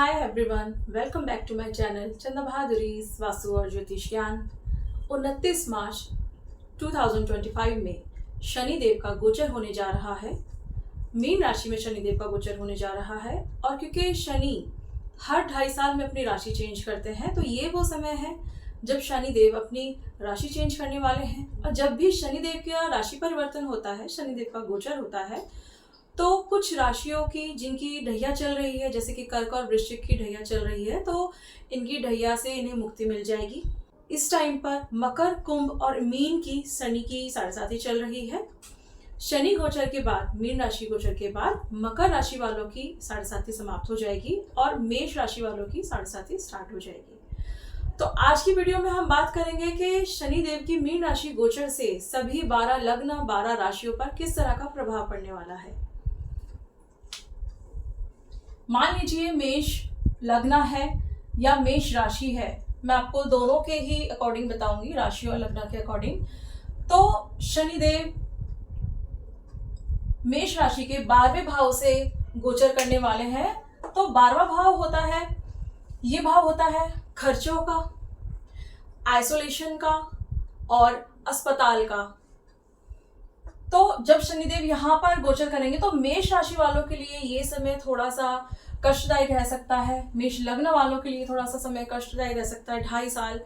Hi everyone, welcome back to my channel चंदा बहादुरी वास्तु और ज्योतिष ज्ञान। 29 मार्च 2025 में शनि देव का गोचर होने जा रहा है। मीन राशि में शनि देव का गोचर होने जा रहा है और क्योंकि शनि हर 2.5 साल में अपनी राशि चेंज करते हैं तो ये वो समय है जब शनि देव अपनी राशि चेंज करने वाले हैं। और जब भी शनि देव का राशि परिवर्तन होता है, शनि देव का गोचर होता है, तो कुछ राशियों की जिनकी ढैया चल रही है, जैसे कि कर्क और वृश्चिक की ढैया चल रही है, तो इनकी ढैया से इन्हें मुक्ति मिल जाएगी। इस टाइम पर मकर, कुंभ और मीन की शनि की 7.5 चल रही है। शनि गोचर के बाद, मीन राशि गोचर के बाद मकर राशि वालों की 7.5 समाप्त हो जाएगी और मेष राशि वालों की 7.5 स्टार्ट हो जाएगी। तो आज की वीडियो में हम बात करेंगे कि शनि देव की मीन राशि गोचर से सभी 12 लग्न, 12 राशियों पर किस तरह का प्रभाव पड़ने वाला है। मान लीजिए मेष लग्न है या मेष राशि है, मैं आपको दोनों के ही अकॉर्डिंग बताऊंगी, राशि और लग्न के अकॉर्डिंग। तो शनिदेव मेष राशि के 12वें भाव से गोचर करने वाले हैं। तो 12वां भाव होता है, ये भाव होता है खर्चों का, आइसोलेशन का और अस्पताल का। तो जब शनिदेव यहाँ पर गोचर करेंगे तो मेष राशि वालों के लिए ये समय थोड़ा सा कष्टदायी रह सकता है। मेष लग्न वालों के लिए थोड़ा सा समय कष्टदायी रह सकता है 2.5 साल,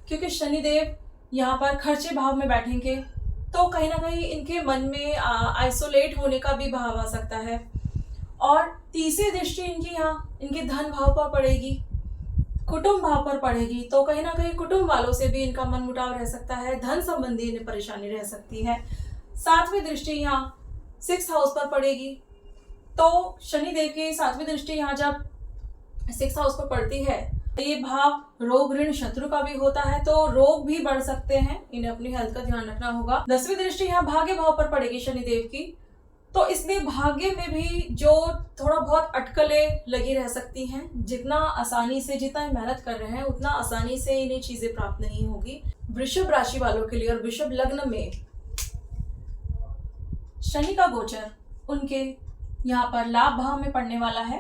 क्योंकि शनिदेव यहाँ पर खर्चे भाव में बैठेंगे तो कहीं ना कहीं इनके मन में आइसोलेट होने का भी भाव आ सकता है। और तीसरी दृष्टि इनकी यहाँ इनके धन भाव पर पड़ेगी, कुटुंब भाव पर पड़ेगी, तो कहीं ना कहीं कुटुंब वालों से भी इनका मन मुटाव रह सकता है, धन संबंधी इन्हें परेशानी रह सकती है। 7वीं दृष्टि यहाँ 6th हाउस पर पड़ेगी। तो शनि देव की 7वीं दृष्टि यहाँ जब 6th हाउस पर पड़ती है, ये भाव रोग, ऋण, शत्रु का भी होता है, तो रोग भी बढ़ सकते हैं, इन्हें अपनी हेल्थ का ध्यान रखना होगा। 10वीं दृष्टि यहाँ भाग्य भाव पर पड़ेगी शनि देव की, तो इसलिए भाग्य में भी जो थोड़ा बहुत अटकलें लगी रह सकती हैं। जितना आसानी से, जितना मेहनत कर रहे हैं उतना आसानी से इन्हें चीजें प्राप्त नहीं होगी। वृषभ राशि वालों के लिए और वृषभ लग्न में शनि का गोचर उनके यहाँ पर लाभ भाव में पड़ने वाला है,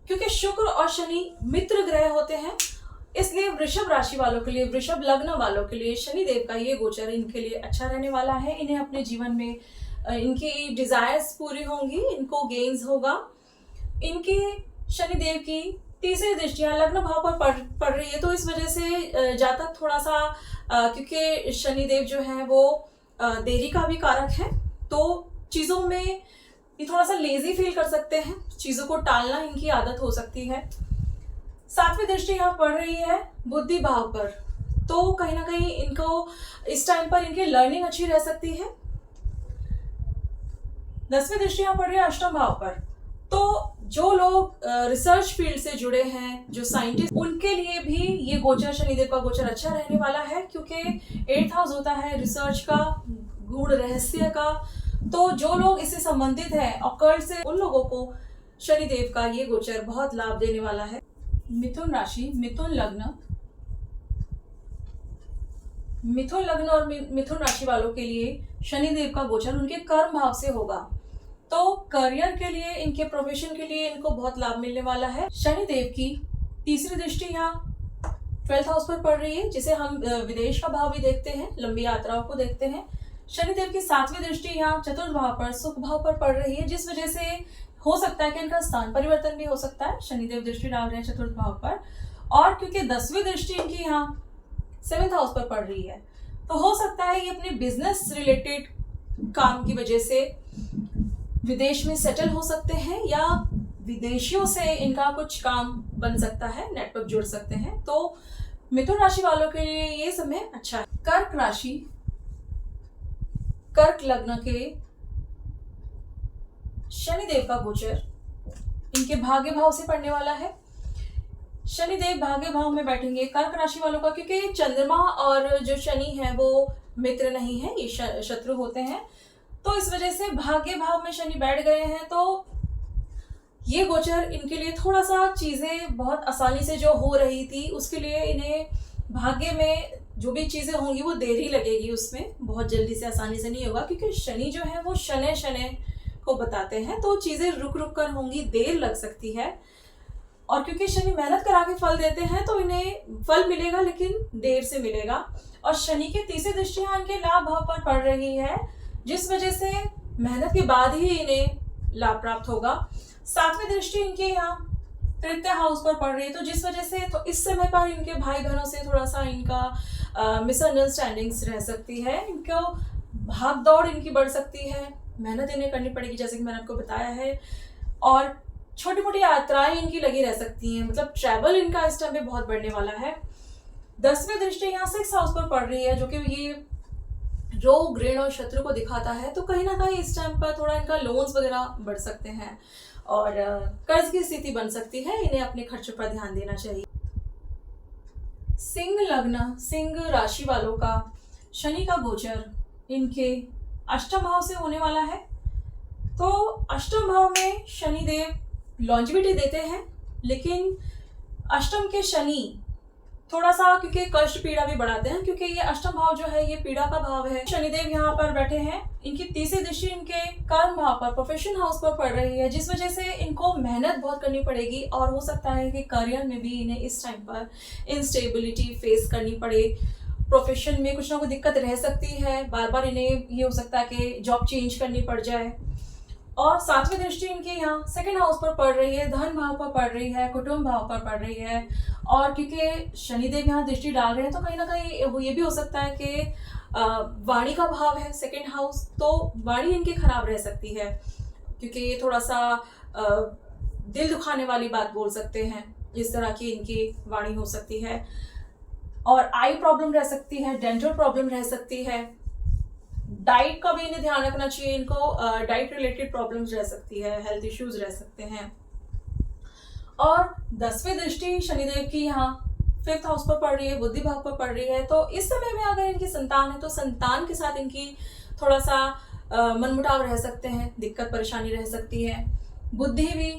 क्योंकि शुक्र और शनि मित्र ग्रह होते हैं। इसलिए वृषभ राशि वालों के लिए, वृषभ लग्न वालों के लिए शनि देव का ये गोचर इनके लिए अच्छा रहने वाला है। इन्हें अपने जीवन में इनकी डिजायर्स पूरी होंगी, इनको गेन्स होगा। इनकी शनि देव की तीसरी दृष्टियां लग्न भाव पर पड़ रही है, तो इस वजह से जातक थोड़ा सा, क्योंकि शनि देव जो है वो देरी का भी कारक है, तो चीजों में ये थोड़ा सा लेजी फील कर सकते हैं, चीजों को टालना इनकी आदत हो सकती है। 7वीं दृष्टि यहाँ पड़ रही है बुद्धि भाव पर, तो कहीं ना कहीं इनको इस टाइम पर इनकी लर्निंग अच्छी रह सकती है। 10वीं दृष्टि यहाँ पड़ रही है अष्टम भाव पर, तो जो लोग रिसर्च फील्ड से जुड़े हैं, जो साइंटिस्ट, उनके लिए भी ये गोचर, शनिदेव का गोचर अच्छा रहने वाला है, क्योंकि 8th हाउस होता है रिसर्च का, गूढ़ रहस्य का। तो जो लोग इससे संबंधित हैं ऑकल्ट से, उन लोगों को शनिदेव का ये गोचर बहुत लाभ देने वाला है। मिथुन राशि, मिथुन लग्न और मिथुन राशि वालों के लिए शनिदेव का गोचर उनके कर्म भाव से होगा, तो करियर के लिए, इनके प्रोफेशन के लिए इनको बहुत लाभ मिलने वाला है। शनिदेव की तीसरी दृष्टि यहाँ 12th हाउस पर पड़ रही है, जिसे हम विदेश का भाव भी देखते हैं, लंबी यात्राओं को देखते हैं। शनिदेव की 7वीं दृष्टि यहाँ 4th भाव पर, सुख भाव पर पड़ रही है, जिस वजह से हो सकता है कि इनका स्थान परिवर्तन भी हो सकता है। शनिदेव दृष्टि डाल रहे हैं 4th भाव पर, और क्योंकि 10वीं दृष्टि इनकी यहाँ 7th हाउस पर पड़ रही है, तो हो सकता है ये अपने बिजनेस रिलेटेड काम की वजह से विदेश में सेटल हो सकते हैं, या विदेशियों से इनका कुछ काम बन सकता है, नेटवर्क जुड़ सकते हैं। तो मिथुन राशि वालों के लिए ये समय अच्छा है। कर्क राशि, कर्क लग्न के शनिदेव का गोचर इनके भाग्य भाव से पड़ने वाला है। शनिदेव भाग्य भाव में बैठेंगे कर्क राशि वालों का, क्योंकि चंद्रमा और जो शनि है वो मित्र नहीं है, ये शत्रु होते हैं, तो इस वजह से भाग्य भाव में शनि बैठ गए हैं। तो ये गोचर इनके लिए थोड़ा सा चीजें बहुत आसानी से जो हो रही थी, उसके लिए इन्हें भाग्य में जो भी चीजें होंगी वो देरी लगेगी, उसमें बहुत जल्दी से आसानी से नहीं होगा, क्योंकि शनि जो है वो शनै को बताते हैं, तो चीजें रुक रुक कर होंगी, देर लग सकती है। और क्योंकि शनि मेहनत करा के फल देते हैं तो इन्हें फल मिलेगा, लेकिन देर से मिलेगा। और शनि की तीसरी दृष्टि यहाँ इनके लाभ भाव पर पड़ रही है, जिस वजह से मेहनत के बाद ही इन्हें लाभ प्राप्त होगा। सातवीं दृष्टि इनके यहाँ तृतीय हाउस पर पड़ रही है, तो जिस वजह से तो इस समय पर इनके भाई बहनों से थोड़ा सा इनका मिसअंडरस्टैंडिंग्स रह सकती है। इनको भाग दौड़ इनकी बढ़ सकती है, मेहनत इन्हें करनी पड़ेगी जैसे कि मैंने आपको बताया है। और छोटी मोटी यात्राएं इनकी लगी रह सकती हैं, मतलब ट्रैवल इनका इस टाइम पे बहुत बढ़ने वाला है। 10वीं दृष्टि यहाँ 6 हाउस पर पड़ रही है, जो कि ये रोग ऋण और शत्रु को दिखाता है, तो कहीं ना कहीं इस टाइम पर थोड़ा इनका लोन्स वगैरह बढ़ सकते हैं और कर्ज की स्थिति बन सकती है। इन्हें अपने खर्चों पर ध्यान देना चाहिए। सिंह लग्न, सिंह राशि वालों का शनि का गोचर इनके अष्टम भाव से होने वाला है। तो अष्टम भाव में शनि देव लॉन्जिविटी देते हैं, लेकिन अष्टम के शनि थोड़ा सा क्योंकि कष्ट पीड़ा भी बढ़ाते हैं, क्योंकि ये अष्टम भाव जो है ये पीड़ा का भाव है। शनिदेव यहाँ पर बैठे हैं, इनकी तीसरी दृष्टि इनके कर्म भाव पर, प्रोफेशन हाउस पर पड़ रही है, जिस वजह से इनको मेहनत बहुत करनी पड़ेगी और हो सकता है कि करियर में भी इन्हें इस टाइम पर इनस्टेबिलिटी फेस करनी पड़े। प्रोफेशन में कुछ ना कुछ दिक्कत रह सकती है, बार बार इन्हें ये हो सकता है कि जॉब चेंज करनी पड़ जाए। और सातवीं दृष्टि इनकी यहाँ सेकंड हाउस पर पड़ रही है, धन भाव पर पड़ रही है, कुटुंब भाव पर पड़ रही है। और क्योंकि शनिदेव यहाँ दृष्टि डाल रहे हैं, तो कहीं ना कहीं ये भी हो सकता है कि वाणी का भाव है सेकंड हाउस, तो वाणी इनकी खराब रह सकती है, क्योंकि ये थोड़ा सा दिल दुखाने वाली बात बोल सकते हैं, इस तरह की इनकी वाणी हो सकती है। और आई प्रॉब्लम रह सकती है, डेंटल प्रॉब्लम रह सकती है। डाइट का भी इन्हें ध्यान रखना चाहिए, इनको डाइट रिलेटेड प्रॉब्लम्स रह सकती है, हेल्थ इश्यूज रह सकते हैं। और 10वीं दृष्टि शनिदेव की यहाँ 5th हाउस पर पड़ रही है, बुद्धि भाव पर पड़ रही है, तो इस समय में अगर इनकी संतान है तो संतान के साथ इनकी थोड़ा सा मनमुटाव रह सकते हैं, दिक्कत परेशानी रह सकती है। बुद्धि भी,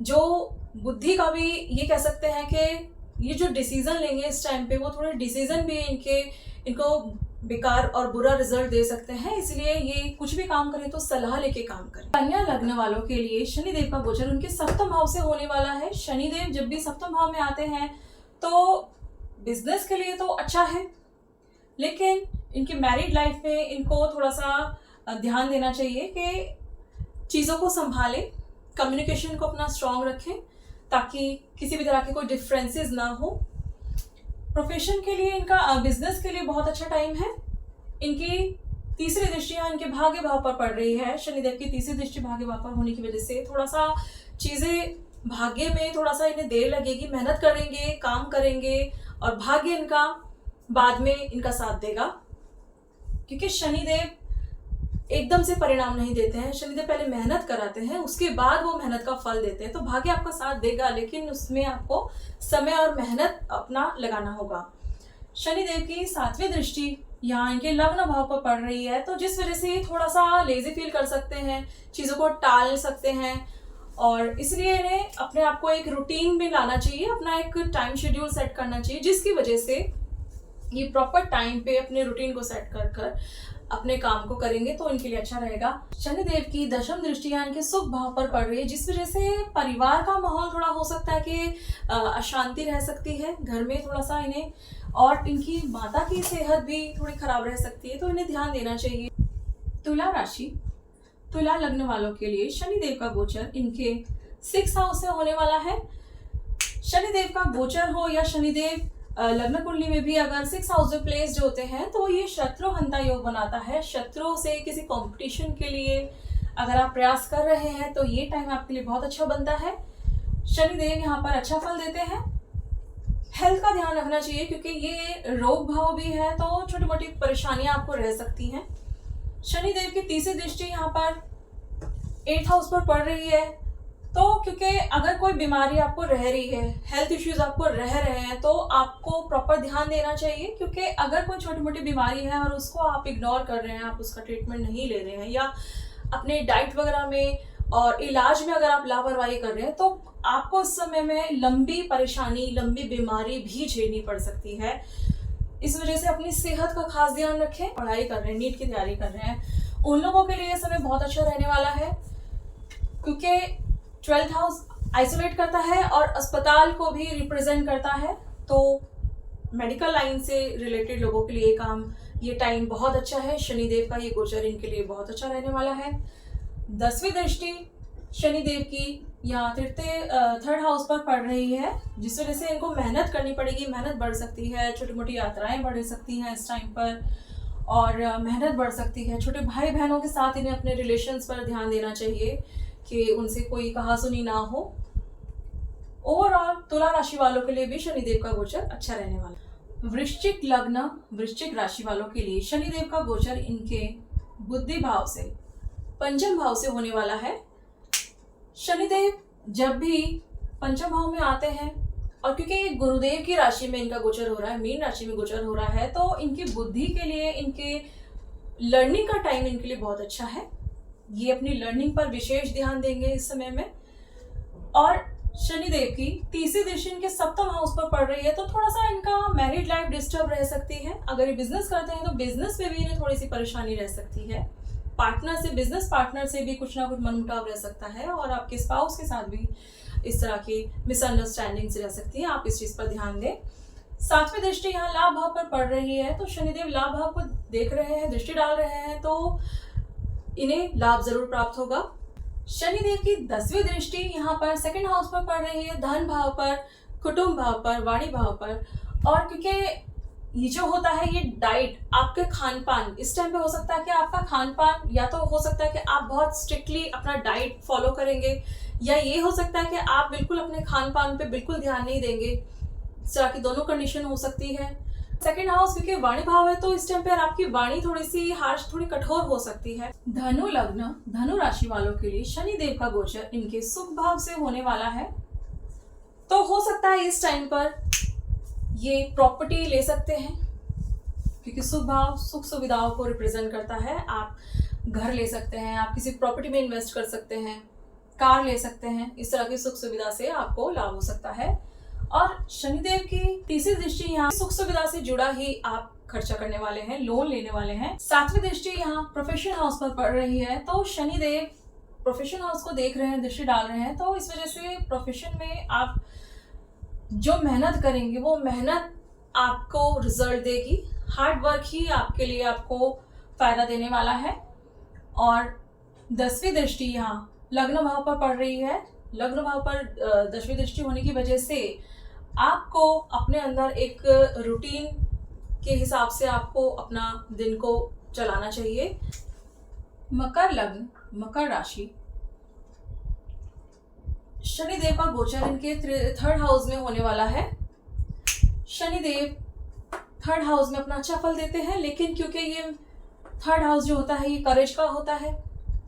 जो बुद्धि का भी ये कह सकते हैं कि ये जो डिसीजन लेंगे इस टाइम पे, वो थोड़े डिसीजन भी इनको बेकार और बुरा रिजल्ट दे सकते हैं, इसलिए ये कुछ भी काम करें तो सलाह लेके काम करें। कन्या लग्न वालों के लिए शनिदेव का गोचर उनके सप्तम भाव से होने वाला है। शनिदेव जब भी सप्तम भाव में आते हैं तो बिजनेस के लिए तो अच्छा है, लेकिन इनकी मैरिड लाइफ में इनको थोड़ा सा ध्यान देना चाहिए कि चीज़ों को संभालें, कम्युनिकेशन को अपना स्ट्रांग रखें, ताकि किसी भी तरह के कोई डिफरेंसेस ना हो। प्रोफेशन के लिए, इनका बिजनेस के लिए बहुत अच्छा टाइम है। इनकी तीसरी दृष्टि इनके भाग्य भाव पर पड़ रही है। शनिदेव की तीसरी दृष्टि भाग्य भाव पर होने की वजह से थोड़ा सा चीज़ें भाग्य में थोड़ा सा इन्हें देर लगेगी, मेहनत करेंगे, काम करेंगे और भाग्य इनका बाद में इनका साथ देगा, क्योंकि शनिदेव एकदम से परिणाम नहीं देते हैं। शनिदेव पहले मेहनत कराते हैं, उसके बाद वो मेहनत का फल देते हैं। तो भाग्य आपका साथ देगा, लेकिन उसमें आपको समय और मेहनत अपना लगाना होगा। शनिदेव की 7वीं दृष्टि यहाँ इनके लग्न भाव पर पड़ रही है, तो जिस वजह से थोड़ा सा लेजी फील कर सकते हैं, चीज़ों को टाल सकते हैं, और इसलिए इन्हें अपने आप को एक रूटीन में लाना चाहिए, अपना एक टाइम शेड्यूल सेट करना चाहिए, जिसकी वजह से ये प्रॉपर टाइम पे अपने रूटीन को सेट कर कर अपने काम को करेंगे तो इनके लिए अच्छा रहेगा। शनिदेव की 10वीं दृष्टि इनके सुख भाव पर पड़ रही है, जिस वजह से परिवार का माहौल थोड़ा हो सकता है कि अशांति रह सकती है घर में थोड़ा सा इन्हें, और इनकी माता की सेहत भी थोड़ी खराब रह सकती है, तो इन्हें ध्यान देना चाहिए। तुला राशि, तुला लग्न वालों के लिए शनिदेव का गोचर इनके 6th हाउस से होने वाला है। शनिदेव का गोचर हो या शनिदेव लग्न कुंडली में भी अगर 6th हाउस में प्लेस्ड होते हैं तो ये शत्रु हंता योग बनाता है। शत्रुओं से किसी कंपटीशन के लिए अगर आप प्रयास कर रहे हैं तो ये टाइम आपके लिए बहुत अच्छा बनता है। शनिदेव यहाँ पर अच्छा फल देते हैं। हेल्थ का ध्यान रखना चाहिए, क्योंकि ये रोग भाव भी है, तो छोटी मोटी परेशानियां आपको रह सकती हैं। शनिदेव की तीसरी दृष्टि यहाँ पर 8th हाउस पर पड़ रही है, तो क्योंकि अगर कोई बीमारी आपको रह रही है, हेल्थ इश्यूज आपको रह रहे हैं, तो आपको प्रॉपर ध्यान देना चाहिए, क्योंकि अगर कोई छोटी मोटी बीमारी है और उसको आप इग्नोर कर रहे हैं, आप उसका ट्रीटमेंट नहीं ले रहे हैं, या अपने डाइट वगैरह में और इलाज में अगर आप लापरवाही कर रहे हैं, तो आपको इस समय में लंबी परेशानी, लंबी बीमारी भी झेलनी पड़ सकती है। इस वजह से अपनी सेहत का खास ध्यान रखें। पढ़ाई कर रहे हैं, नीट की तैयारी कर रहे हैं, उन लोगों के लिए ये समय बहुत अच्छा रहने वाला है। क्योंकि 12th हाउस आइसोलेट करता है और अस्पताल को भी रिप्रेजेंट करता है, तो मेडिकल लाइन से रिलेटेड लोगों के लिए काम ये टाइम बहुत अच्छा है। शनिदेव का ये गोचर इनके लिए बहुत अच्छा रहने वाला है। 10वीं दृष्टि शनिदेव की यहाँ थर्ड हाउस पर पड़ रही है, जिस वजह से इनको मेहनत करनी पड़ेगी, मेहनत बढ़ सकती है, छोटी मोटी यात्राएं बढ़ सकती हैं इस टाइम पर, और मेहनत बढ़ सकती है। छोटे भाई बहनों के साथ इन्हें अपने रिलेशंस पर ध्यान देना चाहिए कि उनसे कोई कहासुनी ना हो। ओवरऑल तुला राशि वालों के लिए भी शनिदेव का गोचर अच्छा रहने वाला है। वृश्चिक लग्न वृश्चिक राशि वालों के लिए शनिदेव का गोचर इनके बुद्धि भाव से पंचम भाव से होने वाला है। शनिदेव जब भी पंचम भाव में आते हैं, और क्योंकि ये गुरुदेव की राशि में इनका गोचर हो रहा है, मीन राशि में गोचर हो रहा है, तो इनकी बुद्धि के लिए, इनके लर्निंग का टाइम इनके लिए बहुत अच्छा है। ये अपनी लर्निंग पर विशेष ध्यान देंगे इस समय में। और शनिदेव की तीसरी दृष्टि इनके सप्तम हाउस पर पड़ रही है, तो थोड़ा सा इनका मैरिड लाइफ डिस्टर्ब रह सकती है। अगर ये बिजनेस करते हैं तो बिजनेस में भी इन्हें थोड़ी सी परेशानी रह सकती है। पार्टनर से, बिजनेस पार्टनर से भी कुछ ना कुछ मनमुटाव रह सकता है, और आपके स्पाउस के साथ भी इस तरह की मिसअंडरस्टैंडिंग्स रह सकती है। आप इस चीज पर ध्यान दें। 7वीं दृष्टि यहाँ लाभ भाव पर पड़ रही है, तो शनिदेव लाभ भाव को देख रहे हैं, दृष्टि डाल रहे हैं, तो इन्हें लाभ जरूर प्राप्त होगा। शनिदेव की 10वीं दृष्टि यहाँ पर सेकंड हाउस पर पड़ रही है, धन भाव पर, कुटुंब भाव पर, वाणी भाव पर। और क्योंकि ये जो होता है, ये डाइट, आपके खान पान, इस टाइम पे हो सकता है कि आपका खान पान, या तो हो सकता है कि आप बहुत स्ट्रिक्टली अपना डाइट फॉलो करेंगे, या ये हो सकता है कि आप बिल्कुल अपने खान पान पे बिल्कुल ध्यान नहीं देंगे। इस तरह की दोनों कंडीशन हो सकती है। सेकंड हाउस क्योंकि वाणी भाव है, तो इस टाइम पर आपकी वाणी थोड़ी सी हार्श, थोड़ी कठोर हो सकती है। धनु लग्न धनु राशि वालों के लिए शनिदेव का गोचर इनके सुख भाव से होने वाला है, तो हो सकता है इस टाइम पर ये प्रॉपर्टी ले सकते हैं, क्योंकि सुख भाव सुख सुविधाओं को रिप्रेजेंट करता है। आप घर ले सकते हैं, आप किसी प्रॉपर्टी में इन्वेस्ट कर सकते हैं, कार ले सकते हैं। इस तरह की सुख सुविधा से आपको लाभ हो सकता है। और शनिदेव की तीसरी दृष्टि यहाँ सुख सुविधा से जुड़ा ही आप खर्चा करने वाले हैं, लोन लेने वाले हैं। 7वीं दृष्टि यहाँ प्रोफेशन हाउस पर पड़ रही है, तो शनिदेव प्रोफेशन हाउस को देख रहे हैं, दृष्टि डाल रहे हैं, तो इस वजह से प्रोफेशन में आप जो मेहनत करेंगे वो मेहनत आपको रिजल्ट देगी। हार्ड वर्क ही आपके लिए आपको फायदा देने वाला है। और 10वीं दृष्टि यहाँ लग्न भाव पर पड़ रही है। लग्न भाव पर 10वीं दृष्टि होने की वजह से आपको अपने अंदर एक रूटीन के हिसाब से आपको अपना दिन को चलाना चाहिए। मकर लग्न मकर राशि शनिदेव का गोचर इनके थर्ड हाउस में होने वाला है। शनिदेव थर्ड हाउस में अपना अच्छा फल देते हैं, लेकिन क्योंकि ये थर्ड हाउस जो होता है ये करेज का होता है,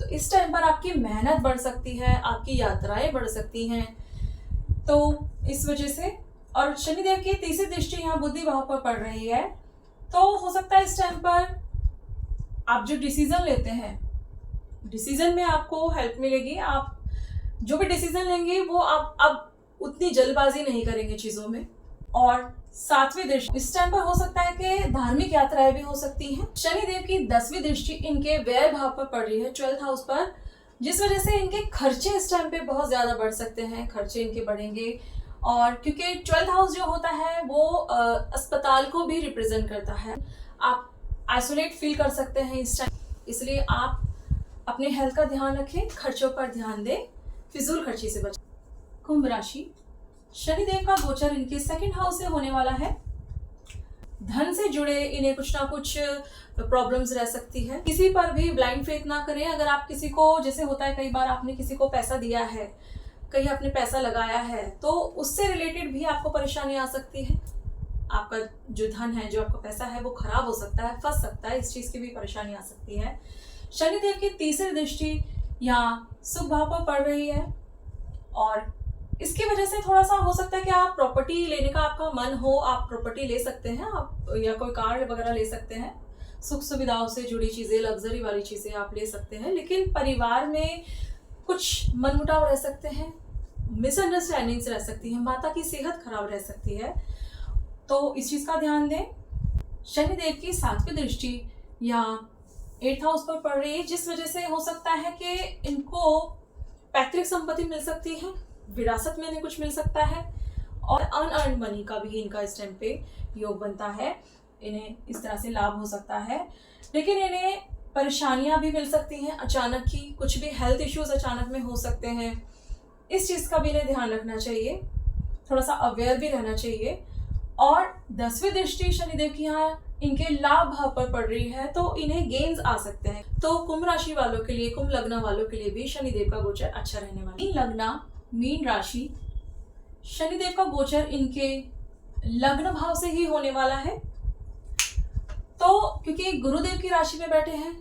तो इस टाइम पर आपकी मेहनत बढ़ सकती है, आपकी यात्राएं बढ़ सकती हैं। तो इस वजह से, और शनिदेव की तीसरी दृष्टि यहाँ बुद्धि भाव पर पड़ रही है, तो हो सकता है इस टाइम पर आप जो डिसीजन लेते हैं, डिसीजन में आपको हेल्प मिलेगी। आप जो भी डिसीजन लेंगे वो आप अब उतनी जल्दबाजी नहीं करेंगे चीजों में। और 7वीं दृष्टि इस टाइम पर हो सकता है कि धार्मिक यात्राएं भी हो सकती हैं। शनिदेव की 10वीं दृष्टि इनके व्यय भाव पर पड़ रही है, 12th हाउस पर, जिस वजह से इनके खर्चे इस टाइम पे बहुत ज्यादा बढ़ सकते हैं, खर्चे इनके बढ़ेंगे। और क्योंकि 12th हाउस जो होता है वो अस्पताल को भी रिप्रेजेंट करता है, आप आइसोलेट फील कर सकते हैं इस टाइम, इसलिए आप अपने हेल्थ का ध्यान रखें, खर्चों पर ध्यान दें, फिजूल खर्ची से बचें। कुंभ राशि शनिदेव का गोचर इनके सेकंड हाउस से होने वाला है। धन से जुड़े इन्हें कुछ ना कुछ प्रॉब्लम्स रह सकती है। किसी पर भी ब्लाइंड फेथ ना करें। अगर आप किसी को, जैसे होता है कई बार आपने किसी को पैसा दिया है, कहीं आपने पैसा लगाया है, तो उससे रिलेटेड भी आपको परेशानी आ सकती है। आपका जो धन है, जो आपका पैसा है, वो खराब हो सकता है, फंस सकता है, इस चीज की भी परेशानी आ सकती है। शनिदेव की तीसरी दृष्टि यहाँ सुख भाव पर पड़ रही है, और इसकी वजह से थोड़ा सा हो सकता है कि आप प्रॉपर्टी लेने का आपका मन हो, आप प्रॉपर्टी ले सकते हैं, आप या कोई कार वगैरह ले सकते हैं। सुख सुविधाओं से जुड़ी चीजें, लग्जरी वाली चीजें आप ले सकते हैं, लेकिन परिवार में कुछ मनमुटाव रह सकते हैं, मिसअंडरस्टैंडिंग्स रह सकती हैं, माता की सेहत खराब रह सकती है, तो इस चीज का ध्यान दें। शनिदेव की 7वीं दृष्टि यहाँ 8th हाउस पर पड़ रही है, जिस वजह से हो सकता है कि इनको पैतृक संपत्ति मिल सकती है, विरासत में इन्हें कुछ मिल सकता है, और अनअर्न्ड मनी का भी इनका इस टाइम पे योग बनता है। इन्हें इस तरह से लाभ हो सकता है। लेकिन इन्हें परेशानियां भी मिल सकती हैं अचानक की, कुछ भी हेल्थ इश्यूज अचानक में हो सकते हैं। इस चीज़ का भी इन्हें ध्यान रखना चाहिए, थोड़ा सा अवेयर भी रहना चाहिए। और 10वीं दृष्टि शनिदेव की यहाँ इनके लाभ भाव पर पड़ रही है, तो इन्हें गेन्स आ सकते हैं। तो कुंभ राशि वालों के लिए, कुंभ लग्न वालों के लिए भी शनिदेव का गोचर अच्छा रहने वाला है। मीन लग्न, मीन राशि, शनिदेव का गोचर इनके लग्न भाव से ही होने वाला है। तो क्योंकि गुरुदेव की राशि में बैठे हैं,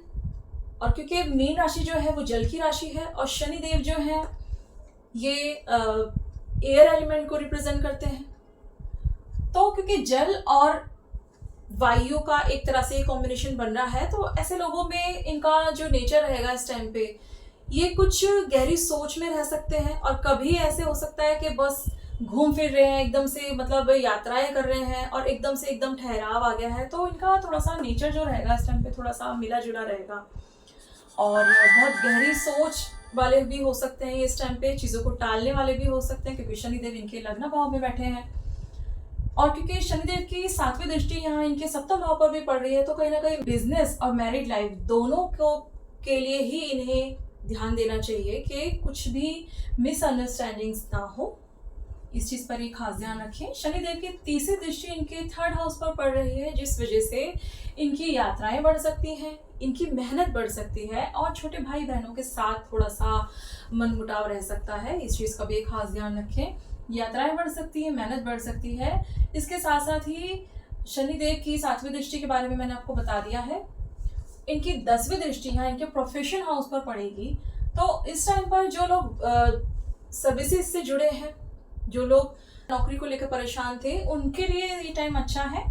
और क्योंकि मीन राशि जो है वो जल की राशि है, और शनिदेव जो है ये एयर एलिमेंट को रिप्रेजेंट करते हैं, तो क्योंकि जल और वायु का एक तरह से कॉम्बिनेशन बन रहा है, तो ऐसे लोगों में इनका जो नेचर रहेगा इस टाइम पे, ये कुछ गहरी सोच में रह सकते हैं। और कभी ऐसे हो सकता है कि बस घूम फिर रहे हैं एकदम से, मतलब यात्राएं कर रहे हैं और एकदम से एकदम ठहराव आ गया है, तो इनका थोड़ा सा नेचर जो रहेगा इस टाइम पे थोड़ा सा मिला जुला रहेगा। और बहुत गहरी सोच वाले भी हो सकते हैं इस टाइम पे, चीज़ों को टालने वाले भी हो सकते हैं, क्योंकि शनिदेव इनके लग्न भाव में बैठे हैं। और क्योंकि शनिदेव की 7वीं दृष्टि यहाँ इनके सप्तम भाव पर भी पड़ रही है, तो कहीं ना कहीं बिजनेस और मैरिड लाइफ दोनों को के लिए ही इन्हें ध्यान देना चाहिए कि कुछ भी मिसअंडरस्टैंडिंग्स ना हो। इस चीज़ पर ही खास ध्यान रखें। शनिदेव की 3री दृष्टि इनके 3rd हाउस पर पड़ रही है, जिस वजह से इनकी यात्राएं बढ़ सकती हैं, इनकी मेहनत बढ़ सकती है, और छोटे भाई बहनों के साथ थोड़ा सा मनमुटाव रह सकता है। इस चीज़ का भी खास ध्यान रखें। यात्राएं बढ़ सकती है, मेहनत बढ़ सकती है। इसके साथ साथ ही शनिदेव की 7वीं दृष्टि के बारे में मैंने आपको बता दिया है। इनकी 10वीं दृष्टि यहाँ इनके प्रोफेशन हाउस पर पड़ेगी। तो इस टाइम पर जो लोग सर्विसेज से जुड़े हैं, जो लोग नौकरी को लेकर परेशान थे, उनके लिए ये टाइम अच्छा है।